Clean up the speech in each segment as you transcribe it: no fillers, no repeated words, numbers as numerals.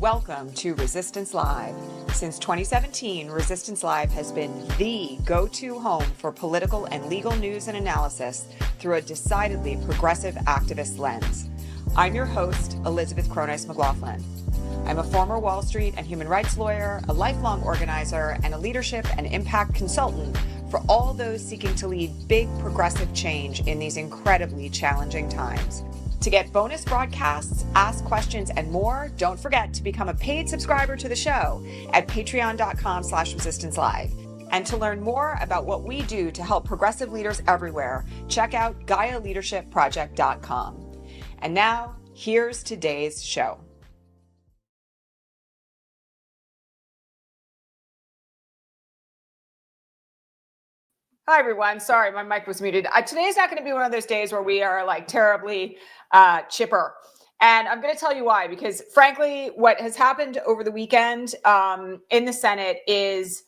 Welcome to Resistance Live. Since 2017, Resistance Live has been the go-to home for political and legal news and analysis through a decidedly progressive activist lens. I'm your host, Elizabeth Cronise McLaughlin. I'm a former Wall Street and human rights lawyer, a lifelong organizer, and a leadership and impact consultant for all those seeking to lead big progressive change in these incredibly challenging times. To get bonus broadcasts, ask questions, and more, don't forget to become a paid subscriber to the show at patreon.com/resistancelive. And to learn more about what we do to help progressive leaders everywhere, check out GaiaLeadershipProject.com. And now, here's today's show. Hi, everyone. Sorry, my mic was muted. Today's not going to be one of those days where we are like terribly chipper. And I'm going to tell you why, because frankly, what has happened over the weekend in the Senate is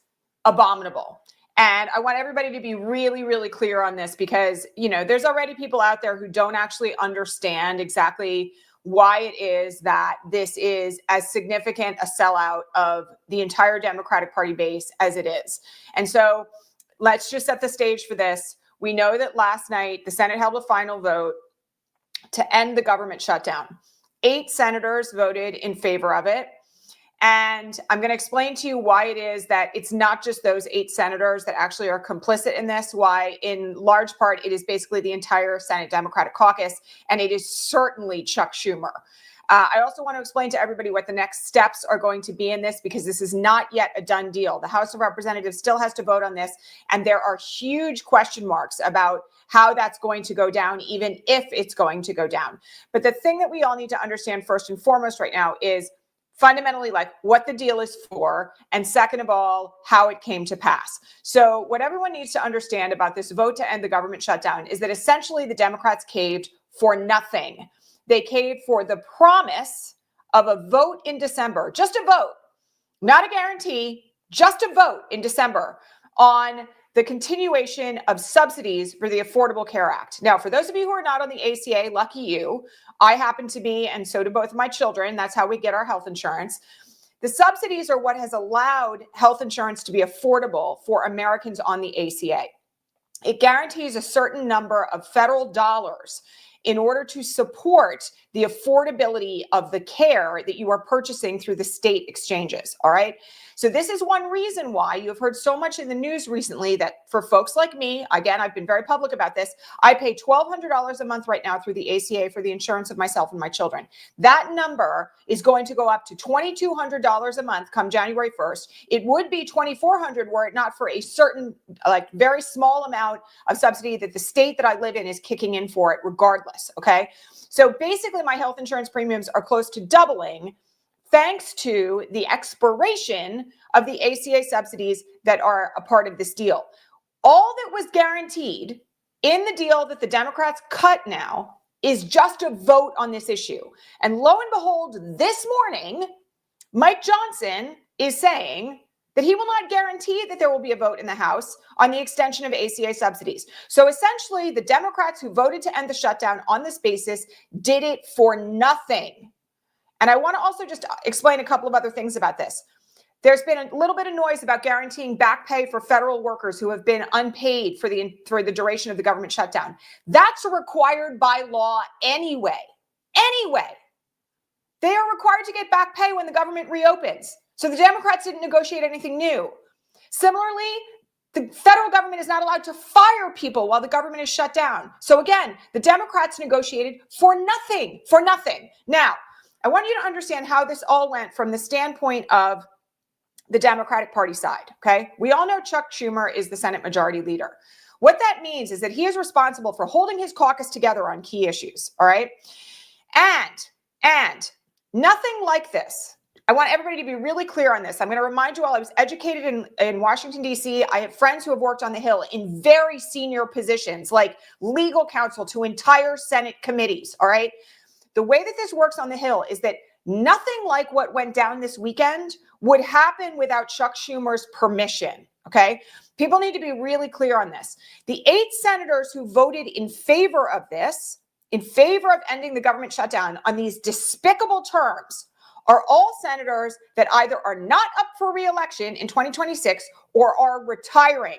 abominable. And I want everybody to be really, really clear on this because, you know, there's already people out there who don't actually understand exactly why it is that this is as significant a sellout of the entire Democratic Party base as it is. And so let's just set the stage for this. We know that last night the Senate held a final vote to end the government shutdown. 8 senators voted in favor of it. And I'm going to explain to you why it is that it's not just those 8 senators that actually are complicit in this, why in large part it is basically the entire Senate Democratic caucus, and it is certainly Chuck Schumer. I also want to explain to everybody what the next steps are going to be in this, because this is not yet a done deal. The House of Representatives still has to vote on this, and there are huge question marks about how that's going to go down, even if it's going to go down. But the thing that we all need to understand first and foremost right now is fundamentally like what the deal is for, and second of all, how it came to pass. So what everyone needs to understand about this vote to end the government shutdown is that essentially the Democrats caved for nothing. They caved for the promise of a vote in December, just a vote, not a guarantee, just a vote in December on the continuation of subsidies for the Affordable Care Act. Now, for those of you who are not on the ACA, lucky you, I happen to be, and so do both of my children. That's how we get our health insurance. The subsidies are what has allowed health insurance to be affordable for Americans on the ACA. It guarantees a certain number of federal dollars in order to support the affordability of the care that you are purchasing through the state exchanges, all right? So this is one reason why you have heard so much in the news recently that for folks like me, again, I've been very public about this, I pay $1,200 a month right now through the ACA for the insurance of myself and my children. That number is going to go up to $2,200 a month come January 1st. It would be $2,400 were it not for a certain, like very small amount of subsidy that the state that I live in is kicking in for it regardless, okay? So basically my health insurance premiums are close to doubling thanks to the expiration of the ACA subsidies that are a part of this deal. All that was guaranteed in the deal that the Democrats cut now is just a vote on this issue. And lo and behold, this morning, Mike Johnson is saying that he will not guarantee that there will be a vote in the House on the extension of ACA subsidies. So essentially, the Democrats who voted to end the shutdown on this basis did it for nothing. And I want to also just explain a couple of other things about this. There's been a little bit of noise about guaranteeing back pay for federal workers who have been unpaid for the duration of the government shutdown. That's required by law anyway. They are required to get back pay when the government reopens. So the Democrats didn't negotiate anything new. Similarly, the federal government is not allowed to fire people while the government is shut down. So again, the Democrats negotiated for nothing. Now, I want you to understand how this all went from the standpoint of the Democratic Party side, okay? We all know Chuck Schumer is the Senate Majority Leader. What that means is that he is responsible for holding his caucus together on key issues, all right? And nothing like this. I want everybody to be really clear on this. I'm going to remind you all, I was educated in Washington, D.C. I have friends who have worked on the Hill in very senior positions, like legal counsel to entire Senate committees, all right? The way that this works on the Hill is that nothing like what went down this weekend would happen without Chuck Schumer's permission, okay? People need to be really clear on this. The 8 senators who voted in favor of this, in favor of ending the government shutdown on these despicable terms, are all senators that either are not up for re-election in 2026 or are retiring.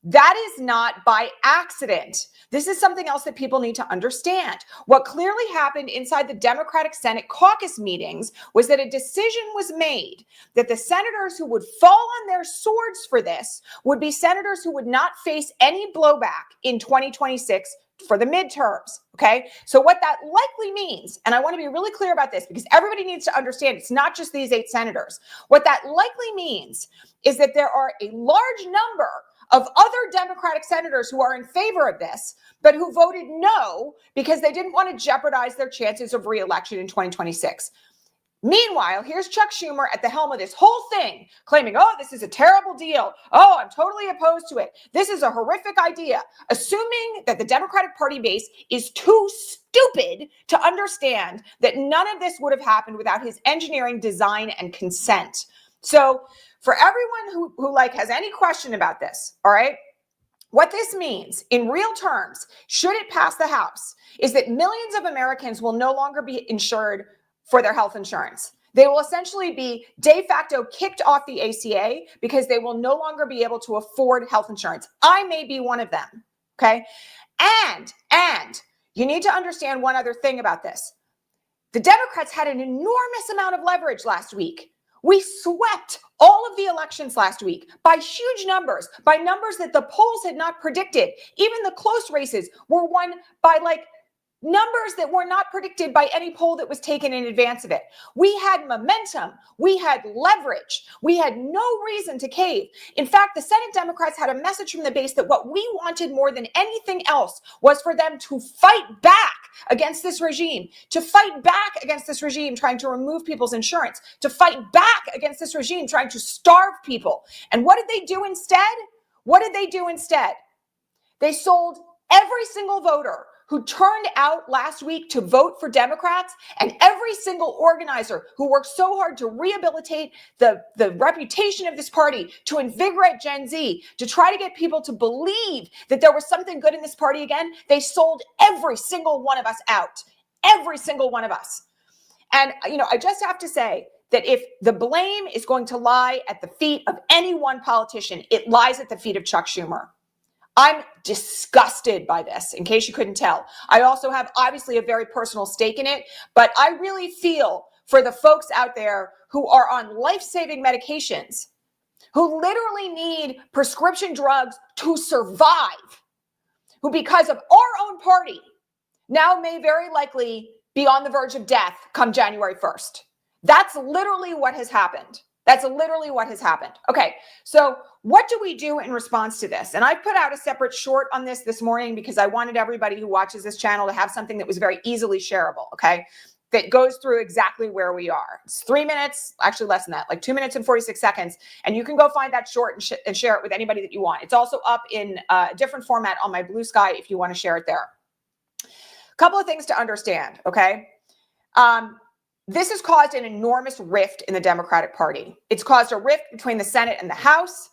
That is not by accident. This is something else that people need to understand. What clearly happened inside the Democratic Senate caucus meetings was that a decision was made that the senators who would fall on their swords for this would be senators who would not face any blowback in 2026 for the midterms. Okay. So what that likely means, and I want to be really clear about this because everybody needs to understand it's not just these 8 senators. What that likely means is that there are a large number of other Democratic senators who are in favor of this, but who voted no because they didn't want to jeopardize their chances of re-election in 2026. Meanwhile, here's Chuck Schumer at the helm of this whole thing, claiming, oh, this is a terrible deal. Oh, I'm totally opposed to it. This is a horrific idea, assuming that the Democratic Party base is too stupid to understand that none of this would have happened without his engineering, design, and consent. So for everyone who has any question about this, all right, what this means in real terms, should it pass the House, is that millions of Americans will no longer be insured for their health insurance. They will essentially be de facto kicked off the ACA because they will no longer be able to afford health insurance. I may be one of them, okay? And you need to understand one other thing about this. The Democrats had an enormous amount of leverage last week. We swept all of the elections last week by huge numbers, by numbers that the polls had not predicted. Even the close races were won by numbers that were not predicted by any poll that was taken in advance of it. We had momentum. We had leverage. We had no reason to cave. In fact, the Senate Democrats had a message from the base that what we wanted more than anything else was for them to fight back against this regime, trying to remove people's insurance, to fight back against this regime trying to starve people. And what did they do instead? They sold every single voter who turned out last week to vote for Democrats, and every single organizer who worked so hard to rehabilitate the reputation of this party, to invigorate Gen Z, to try to get people to believe that there was something good in this party again. They sold every single one of us out. Every single one of us. And, I just have to say that if the blame is going to lie at the feet of any one politician, it lies at the feet of Chuck Schumer. I'm disgusted by this, in case you couldn't tell. I also have obviously a very personal stake in it, but I really feel for the folks out there who are on life-saving medications, who literally need prescription drugs to survive, who because of our own party now may very likely be on the verge of death come January 1st. That's literally what has happened. Okay, so what do we do in response to this? And I put out a separate short on this morning because I wanted everybody who watches this channel to have something that was very easily shareable, okay, that goes through exactly where we are. It's 3 minutes, actually less than that, like 2 minutes and 46 seconds. And you can go find that short and share it with anybody that you want. It's also up in a different format on my Blue Sky if you want to share it there. A couple of things to understand, okay? This has caused an enormous rift in the Democratic Party. It's caused a rift between the Senate and the House.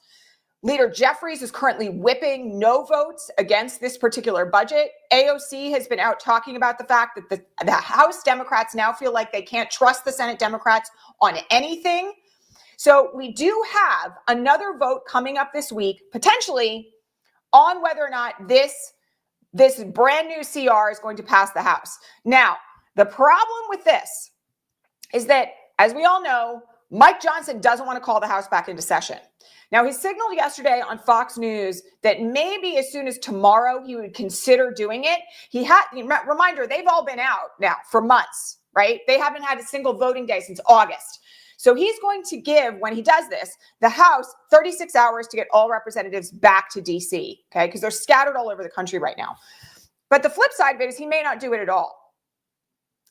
Leader Jeffries is currently whipping no votes against this particular budget. AOC has been out talking about the fact that the House Democrats now feel like they can't trust the Senate Democrats on anything. So we do have another vote coming up this week, potentially on whether or not this brand new CR is going to pass the House. Now, the problem with this is that, as we all know, Mike Johnson doesn't want to call the House back into session. Now, he signaled yesterday on Fox News that maybe as soon as tomorrow he would consider doing it. Reminder, they've all been out now for months, right? They haven't had a single voting day since August. So he's going to give, when he does this, the House 36 hours to get all representatives back to DC, okay? Because they're scattered all over the country right now. But the flip side of it is he may not do it at all.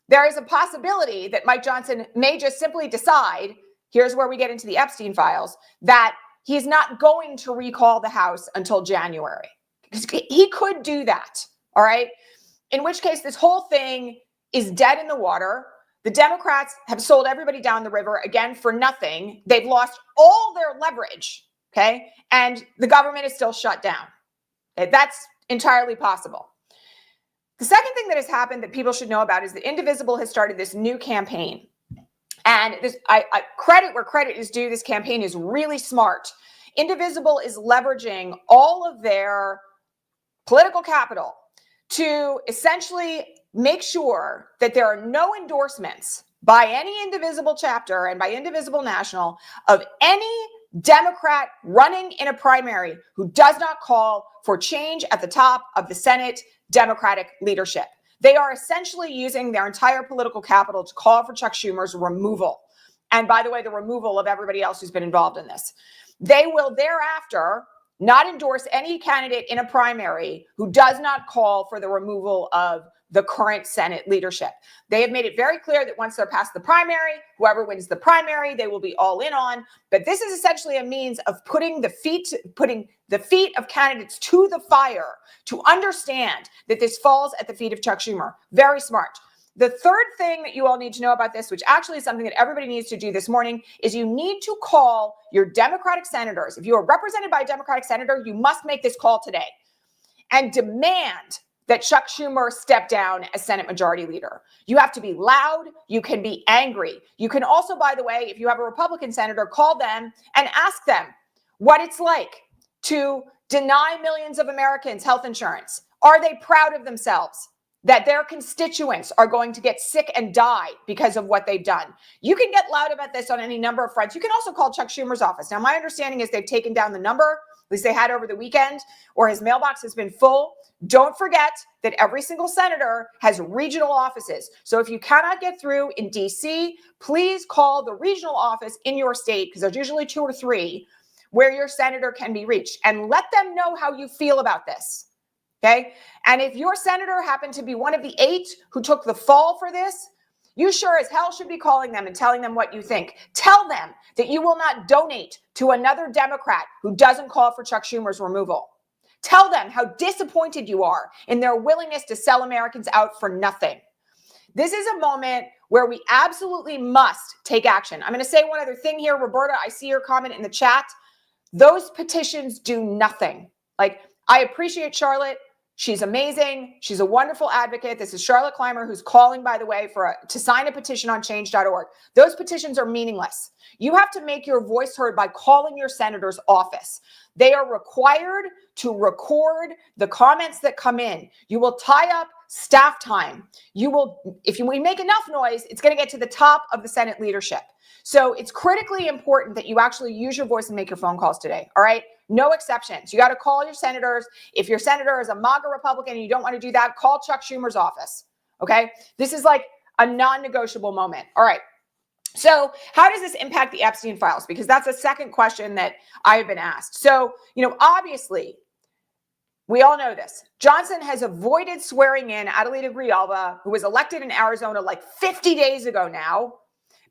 There is a possibility that Mike Johnson may just simply decide, here's where we get into the Epstein files, that he's not going to recall the House until January. He could do that, all right? In which case, this whole thing is dead in the water. The Democrats have sold everybody down the river, again, for nothing. They've lost all their leverage, okay? And the government is still shut down. Okay? That's entirely possible. The second thing that has happened that people should know about is that Indivisible has started this new campaign. And this, I credit where credit is due. This campaign is really smart. Indivisible is leveraging all of their political capital to essentially make sure that there are no endorsements by any Indivisible chapter and by Indivisible National of any Democrat running in a primary who does not call for change at the top of the Senate Democratic leadership. They are essentially using their entire political capital to call for Chuck Schumer's removal. And by the way, the removal of everybody else who's been involved in this. They will thereafter not endorse any candidate in a primary who does not call for the removal of the current Senate leadership. They have made it very clear that once they're past the primary, whoever wins the primary, they will be all in on. But this is essentially a means of putting the feet of candidates to the fire to understand that this falls at the feet of Chuck Schumer. Very smart. The third thing that you all need to know about this, which actually is something that everybody needs to do this morning, is you need to call your Democratic senators. If you are represented by a Democratic senator, you must make this call today and demand that Chuck Schumer step down as Senate Majority Leader. You have to be loud. You can be angry. You can also, by the way, if you have a Republican senator, call them and ask them what it's like to deny millions of Americans health insurance. Are they proud of themselves that their constituents are going to get sick and die because of what they've done? You can get loud about this on any number of fronts. You can also call Chuck Schumer's office. Now, my understanding is they've taken down the number, at least they had over the weekend, or his mailbox has been full. Don't forget that every single senator has regional offices. So if you cannot get through in DC, please call the regional office in your state, because there's usually 2 or 3 where your senator can be reached, and let them know how you feel about this. Okay. And if your senator happened to be one of the 8 who took the fall for this, you sure as hell should be calling them and telling them what you think. Tell them that you will not donate to another Democrat who doesn't call for Chuck Schumer's removal. Tell them how disappointed you are in their willingness to sell Americans out for nothing. This is a moment where we absolutely must take action. I'm going to say one other thing here. Roberta, I see your comment in the chat. Those petitions do nothing. Like, I appreciate Charlotte. She's amazing. She's a wonderful advocate. This is Charlotte Clymer, who's calling, by the way, to sign a petition on change.org. Those petitions are meaningless. You have to make your voice heard by calling your senator's office. They are required to record the comments that come in. You will tie up staff time. If we make enough noise, it's going to get to the top of the Senate leadership. So it's critically important that you actually use your voice and make your phone calls today. All right. No exceptions. You got to call your senators. If your senator is a MAGA Republican and you don't want to do that, call Chuck Schumer's office. Okay. This is like a non-negotiable moment. All right. So how does this impact the Epstein files? Because that's a second question that I've been asked. So, obviously, we all know this. Johnson has avoided swearing in Adelita Grijalva, who was elected in Arizona like 50 days ago now,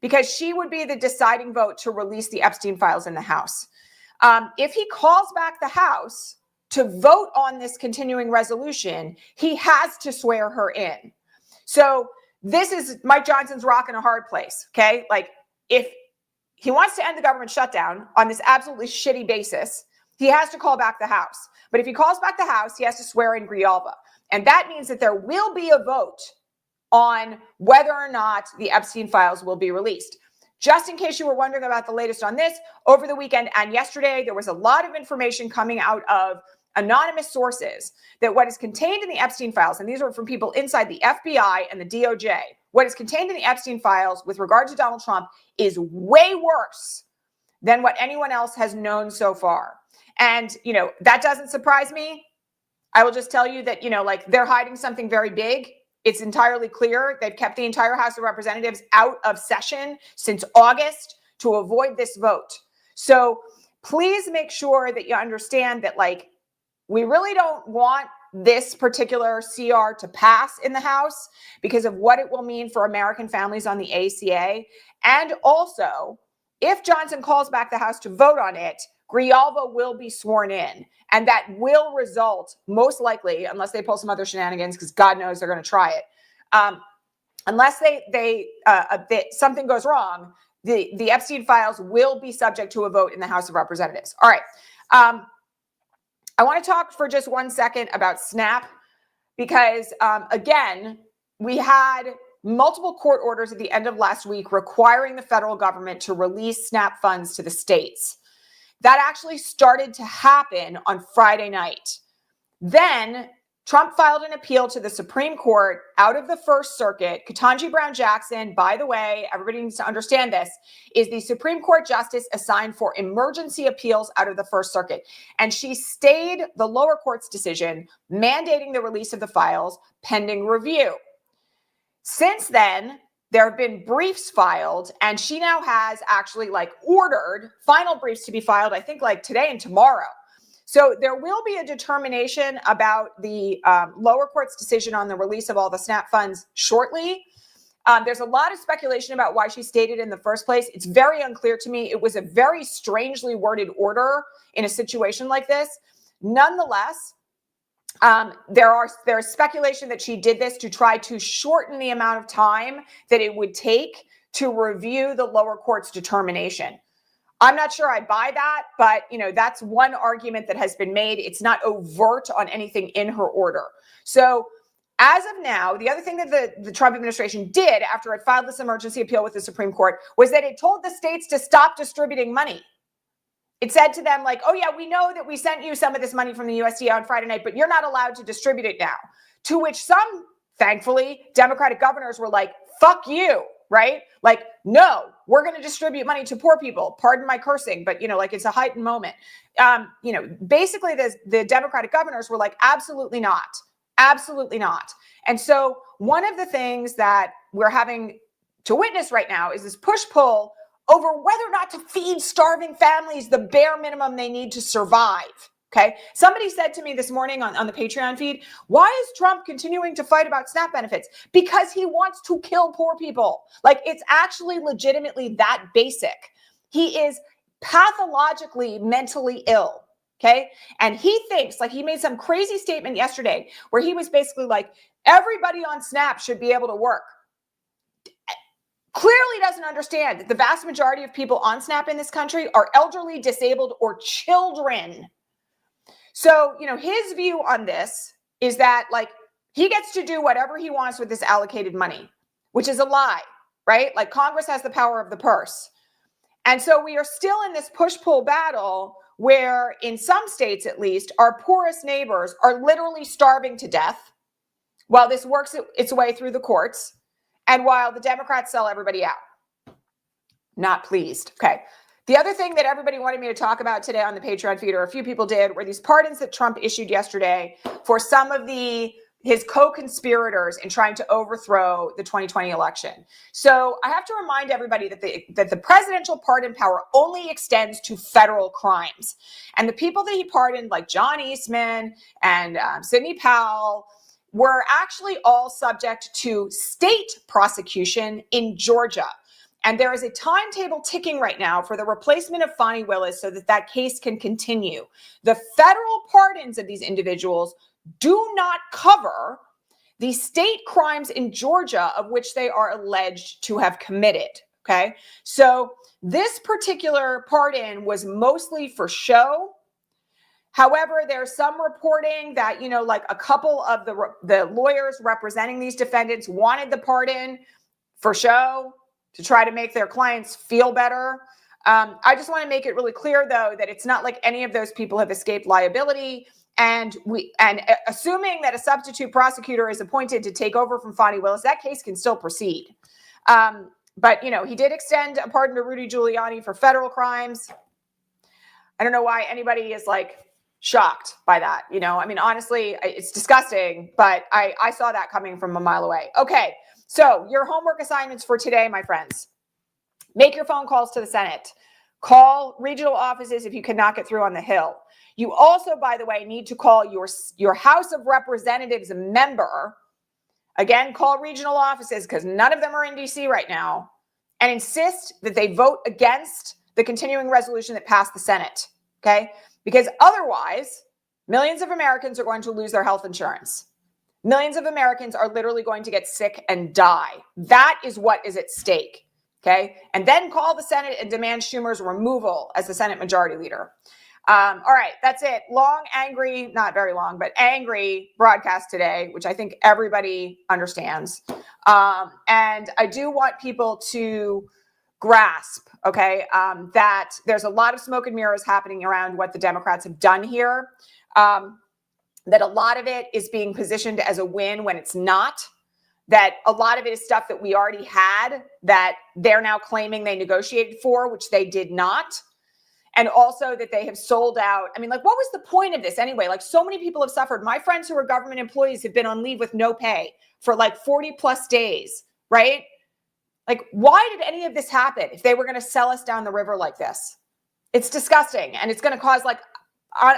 because she would be the deciding vote to release the Epstein files in the House. If he calls back the House to vote on this continuing resolution, he has to swear her in. So this is Mike Johnson's rock in a hard place, okay? Like, if he wants to end the government shutdown on this absolutely shitty basis, he has to call back the House. But if he calls back the House, he has to swear in Grijalva. And that means that there will be a vote on whether or not the Epstein files will be released. Just in case you were wondering about the latest on this, over the weekend and yesterday, there was a lot of information coming out of anonymous sources that what is contained in the Epstein files, and these are from people inside the FBI and the DOJ, what is contained in the Epstein files with regard to Donald Trump is way worse than what anyone else has known so far. And, that doesn't surprise me. I will just tell you that, they're hiding something very big. It's entirely clear. They've kept the entire House of Representatives out of session since August to avoid this vote. So please make sure that you understand that, we really don't want this particular CR to pass in the House because of what it will mean for American families on the ACA. And also, if Johnson calls back the House to vote on it, Grijalva will be sworn in. And that will result, most likely, unless they pull some other shenanigans, because God knows they're going to try it. Unless something goes wrong, the Epstein files will be subject to a vote in the House of Representatives. All right. I want to talk for just 1 second about SNAP, because again, we had multiple court orders at the end of last week requiring the federal government to release SNAP funds to the states. That actually started to happen on Friday night. Then Trump filed an appeal to the Supreme Court out of the First Circuit. Ketanji Brown Jackson, by the way, everybody needs to understand this, is the Supreme Court justice assigned for emergency appeals out of the First Circuit. And she stayed the lower court's decision mandating the release of the files pending review. Since then, there have been briefs filed, and she now has actually ordered final briefs to be filed, I think today and tomorrow. So there will be a determination about the lower court's decision on the release of all the SNAP funds shortly. There's a lot of speculation about why she stayed it in the first place. It's very unclear to me. It was a very strangely worded order in a situation like this. Nonetheless, there's speculation that she did this to try to shorten the amount of time that it would take to review the lower court's determination. I'm not sure I buy that, but that's one argument that has been made. It's not overt on anything in her order. So as of now, the other thing that the Trump administration did after it filed this emergency appeal with the Supreme Court was that it told the states to stop distributing money. It said to them oh yeah, we know that we sent you some of this money from the USDA on Friday night, but you're not allowed to distribute it now. To which some, thankfully, Democratic governors were like, fuck you. Right? No, we're going to distribute money to poor people. Pardon my cursing, but it's a heightened moment. Basically the Democratic governors were like, absolutely not. Absolutely not. And so one of the things that we're having to witness right now is this push-pull over whether or not to feed starving families the bare minimum they need to survive. Okay. Somebody said to me this morning on the Patreon feed, why is Trump continuing to fight about SNAP benefits? Because he wants to kill poor people. It's actually legitimately that basic. He is pathologically mentally ill. Okay. And he thinks he made some crazy statement yesterday where he was basically everybody on SNAP should be able to work. Clearly doesn't understand that the vast majority of people on SNAP in this country are elderly, disabled, or children. So, his view on this is that he gets to do whatever he wants with this allocated money, which is a lie, right? Congress has the power of the purse. And so we are still in this push-pull battle where in some states, at least, our poorest neighbors are literally starving to death while this works its way through the courts and while the Democrats sell everybody out. Not pleased. Okay. The other thing that everybody wanted me to talk about today on the Patreon feed, or a few people did, were these pardons that Trump issued yesterday for some of his co-conspirators in trying to overthrow the 2020 election. So I have to remind everybody that the presidential pardon power only extends to federal crimes. And the people that he pardoned, like John Eastman and Sidney Powell, were actually all subject to state prosecution in Georgia. And there is a timetable ticking right now for the replacement of Fani Willis so that case can continue. The federal pardons of these individuals do not cover the state crimes in Georgia of which they are alleged to have committed. Okay. So this particular pardon was mostly for show. However, there's some reporting that, a couple of the lawyers representing these defendants wanted the pardon for show, to try to make their clients feel better. I just want to make it really clear, though, that it's not like any of those people have escaped liability. And assuming that a substitute prosecutor is appointed to take over from Fani Willis, that case can still proceed. But, he did extend a pardon to Rudy Giuliani for federal crimes. I don't know why anybody is shocked by that. Honestly, it's disgusting, but I saw that coming from a mile away. Okay. So your homework assignments for today, my friends: make your phone calls to the Senate. Call regional offices if you cannot get through on the Hill. You also, by the way, need to call your House of Representatives member. Again, call regional offices because none of them are in DC right now, and insist that they vote against the continuing resolution that passed the Senate. Okay? Because otherwise, millions of Americans are going to lose their health insurance. Millions of Americans are literally going to get sick and die. That is what is at stake. Okay. And then call the Senate and demand Schumer's removal as the Senate Majority Leader. All right, that's it. Long, angry, not very long, but angry broadcast today, which I think everybody understands. And I do want people to grasp, okay, that there's a lot of smoke and mirrors happening around what the Democrats have done here. That a lot of it is being positioned as a win when it's not. That a lot of it is stuff that we already had that they're now claiming they negotiated for, which they did not. And also that they have sold out. I mean, like, what was the point of this anyway? Like, so many people have suffered. My friends who are government employees have been on leave with no pay for like 40 plus days, right? Like, why did any of this happen if they were going to sell us down the river like this? It's disgusting. And it's going to cause, like,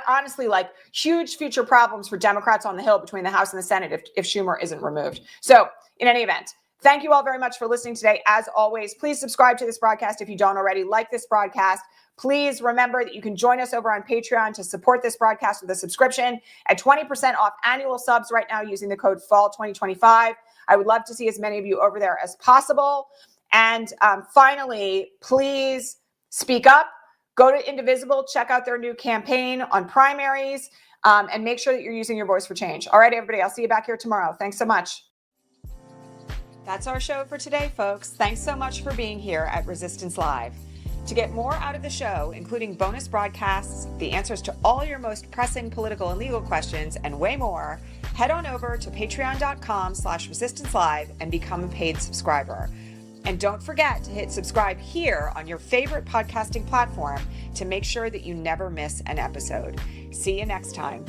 honestly, like, huge future problems for Democrats on the Hill between the House and the Senate if Schumer isn't removed. So in any event, thank you all very much for listening today. As always, please subscribe to this broadcast if you don't already. Like this broadcast. Please remember that you can join us over on Patreon to support this broadcast with a subscription at 20% off annual subs right now using the code FALL2025. I would love to see as many of you over there as possible. And finally, please speak up. Go to Indivisible, check out their new campaign on primaries, and make sure that you're using your voice for change. All right, everybody, I'll see you back here tomorrow. Thanks so much. That's our show for today, folks. Thanks so much for being here at Resistance Live. To get more out of the show, including bonus broadcasts, the answers to all your most pressing political and legal questions, and way more, head on over to patreon.com/resistancelive and become a paid subscriber. And don't forget to hit subscribe here on your favorite podcasting platform to make sure that you never miss an episode. See you next time.